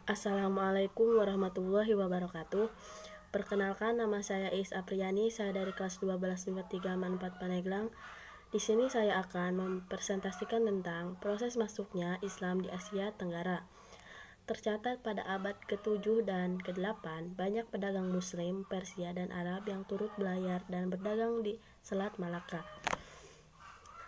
Assalamualaikum warahmatullahi wabarakatuh. Perkenalkan, nama saya Is Apriani, saya dari kelas 12 MIPA 3 Manfaat Paneglang. Di sini saya akan mempresentasikan tentang proses masuknya Islam di Asia Tenggara. Tercatat pada abad ke-7 dan ke-8, banyak pedagang Muslim, Persia, dan Arab yang turut belayar dan berdagang di Selat Malaka.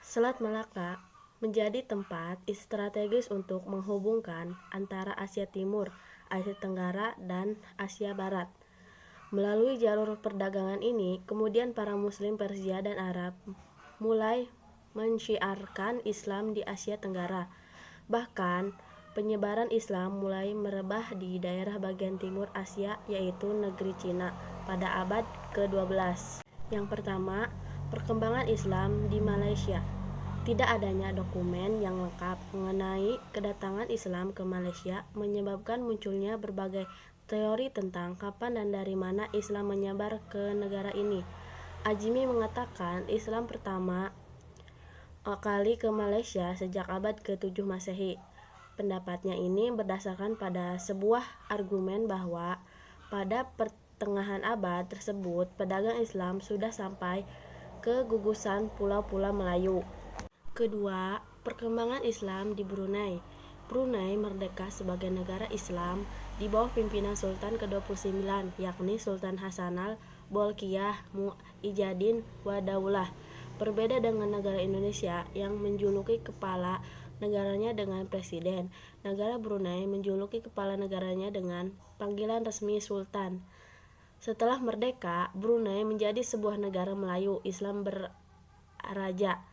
Selat Malaka menjadi tempat strategis untuk menghubungkan antara Asia Timur, Asia Tenggara, dan Asia Barat. Melalui jalur perdagangan ini, kemudian para Muslim Persia dan Arab mulai mensyiarkan Islam di Asia Tenggara. Bahkan, penyebaran Islam mulai merebah di daerah bagian timur Asia, yaitu negeri Cina, pada abad ke-12. Yang pertama, perkembangan Islam di Malaysia. Tidak adanya dokumen yang lengkap mengenai kedatangan Islam ke Malaysia menyebabkan munculnya berbagai teori tentang kapan dan dari mana Islam menyebar ke negara ini. Ajmi mengatakan Islam pertama kali ke Malaysia sejak abad ke-7 Masehi. Pendapatnya ini berdasarkan pada sebuah argumen bahwa pada pertengahan abad tersebut pedagang Islam sudah sampai ke gugusan pulau-pulau Melayu. Kedua, perkembangan Islam di Brunei. Brunei merdeka sebagai negara Islam di bawah pimpinan Sultan ke-29, yakni Sultan Hasanal Bolkiah Mu'ijadin Wadaulah. Berbeda dengan negara Indonesia yang menjuluki kepala negaranya dengan presiden, negara Brunei menjuluki kepala negaranya dengan panggilan resmi Sultan. Setelah merdeka, Brunei menjadi sebuah negara Melayu Islam berraja.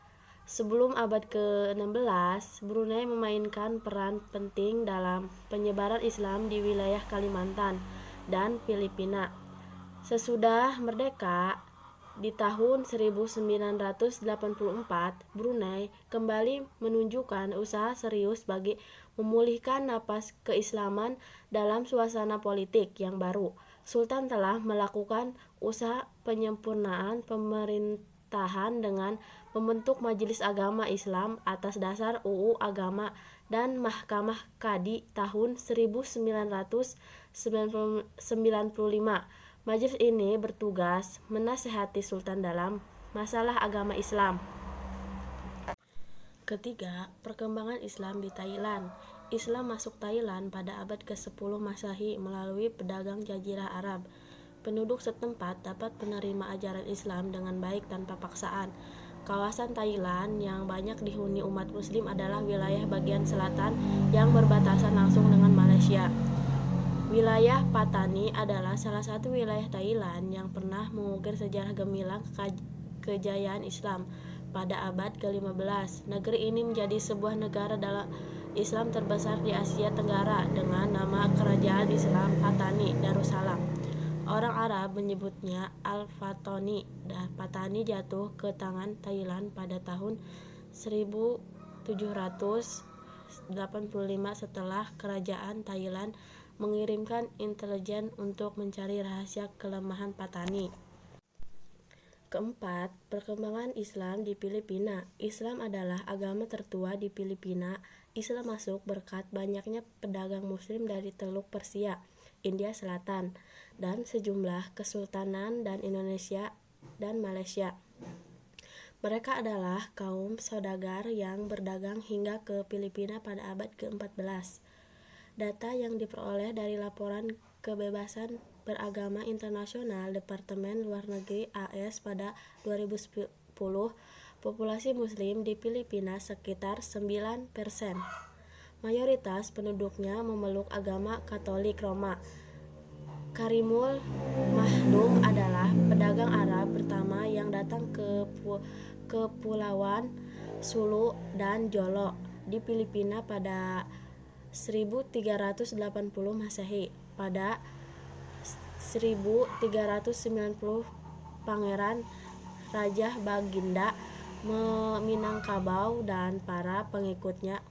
Sebelum abad ke-16, Brunei memainkan peran penting dalam penyebaran Islam di wilayah Kalimantan dan Filipina. Sesudah merdeka, di tahun 1984, Brunei kembali menunjukkan usaha serius bagi memulihkan napas keislaman dalam suasana politik yang baru. Sultan telah melakukan usaha penyempurnaan pemerintahan dengan membentuk Majelis Agama Islam atas dasar UU Agama dan Mahkamah Kadi tahun 1995. Majelis ini bertugas menasihati Sultan dalam masalah agama Islam. Ketiga, perkembangan Islam di Thailand. Islam masuk Thailand pada abad ke-10 Masehi melalui pedagang Jazirah Arab. Penduduk setempat dapat menerima ajaran Islam dengan baik tanpa paksaan. Kawasan Thailand yang banyak dihuni umat Muslim adalah wilayah bagian selatan yang berbatasan langsung dengan Malaysia. Wilayah Patani adalah salah satu wilayah Thailand yang pernah mengukir sejarah gemilang kejayaan Islam pada abad ke-15. Negeri ini menjadi sebuah negara dalam Islam terbesar di Asia Tenggara dengan nama Kerajaan Islam Patani Darussalam. Orang Arab menyebutnya Al-Fatani, dan Patani jatuh ke tangan Thailand pada tahun 1785 setelah kerajaan Thailand mengirimkan intelijen untuk mencari rahasia kelemahan Patani. Keempat, perkembangan Islam di Filipina. Islam adalah agama tertua di Filipina. Islam masuk berkat banyaknya pedagang Muslim dari Teluk Persia, India Selatan, dan sejumlah kesultanan dan Indonesia dan Malaysia. Mereka adalah kaum saudagar yang berdagang hingga ke Filipina pada abad ke-14. Data yang diperoleh dari laporan kebebasan beragama internasional Departemen Luar Negeri AS pada 2010, populasi Muslim di Filipina sekitar 9%. Mayoritas penduduknya memeluk agama Katolik Roma. Karimul Mahdum adalah pedagang Arab pertama yang datang ke Kepulauan Sulu dan Jolo di Filipina pada 1380 Masehi. Pada 1390, Pangeran Raja Baginda Minangkabau dan para pengikutnya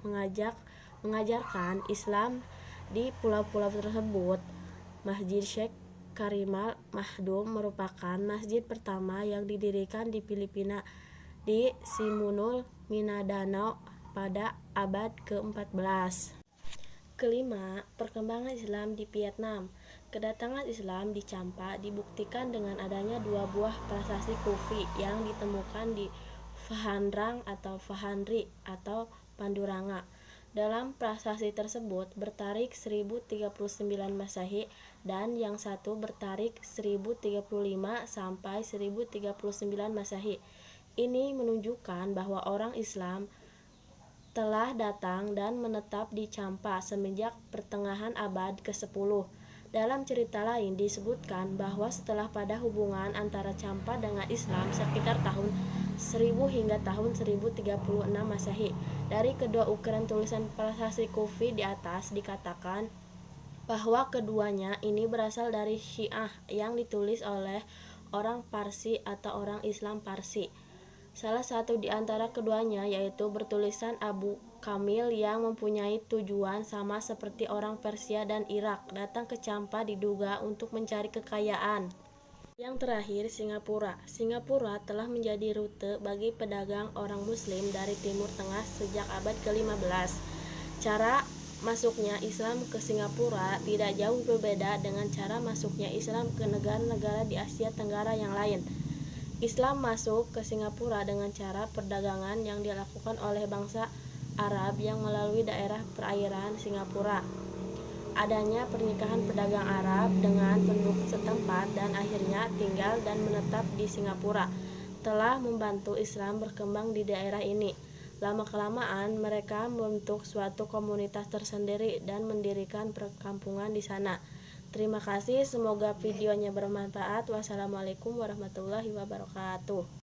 mengajarkan Islam di pulau-pulau tersebut. Masjid Syekh Karimal Mahdum merupakan masjid pertama yang didirikan di Filipina di Simunul, Mindanao pada abad ke-14. Kelima, perkembangan Islam di Vietnam. Kedatangan Islam di Champa dibuktikan dengan adanya dua buah prasasti Kufi yang ditemukan di Phan Rang atau Phan Ri atau Panduranga. Dalam prasasti tersebut bertarik 1039 Masehi dan yang satu bertarik 1035 sampai 1039 Masehi. Ini menunjukkan bahwa orang Islam telah datang dan menetap di Champa semenjak pertengahan abad ke-10. Dalam cerita lain disebutkan bahwa setelah pada hubungan antara Champa dengan Islam sekitar tahun 1000 hingga tahun 1036 Masehi. Dari kedua ukuran tulisan prasasti Kufi di atas dikatakan bahwa keduanya ini berasal dari Syiah yang ditulis oleh orang Parsi atau orang Islam Parsi. Salah satu di antara keduanya yaitu bertulisan Abu Kamil yang mempunyai tujuan sama seperti orang Persia dan Irak datang ke Champa diduga untuk mencari kekayaan. Yang terakhir, Singapura. Singapura telah menjadi rute bagi pedagang orang Muslim dari Timur Tengah sejak abad ke-15. Cara masuknya Islam ke Singapura tidak jauh berbeda dengan cara masuknya Islam ke negara-negara di Asia Tenggara yang lain. Islam masuk ke Singapura dengan cara perdagangan yang dilakukan oleh bangsa Arab yang melalui daerah perairan Singapura. Adanya pernikahan pedagang Arab dengan penduduk setempat dan akhirnya tinggal dan menetap di Singapura telah membantu Islam berkembang di daerah ini. Lama-kelamaan mereka membentuk suatu komunitas tersendiri dan mendirikan perkampungan di sana. Terima kasih, semoga videonya bermanfaat. Wassalamualaikum warahmatullahi wabarakatuh.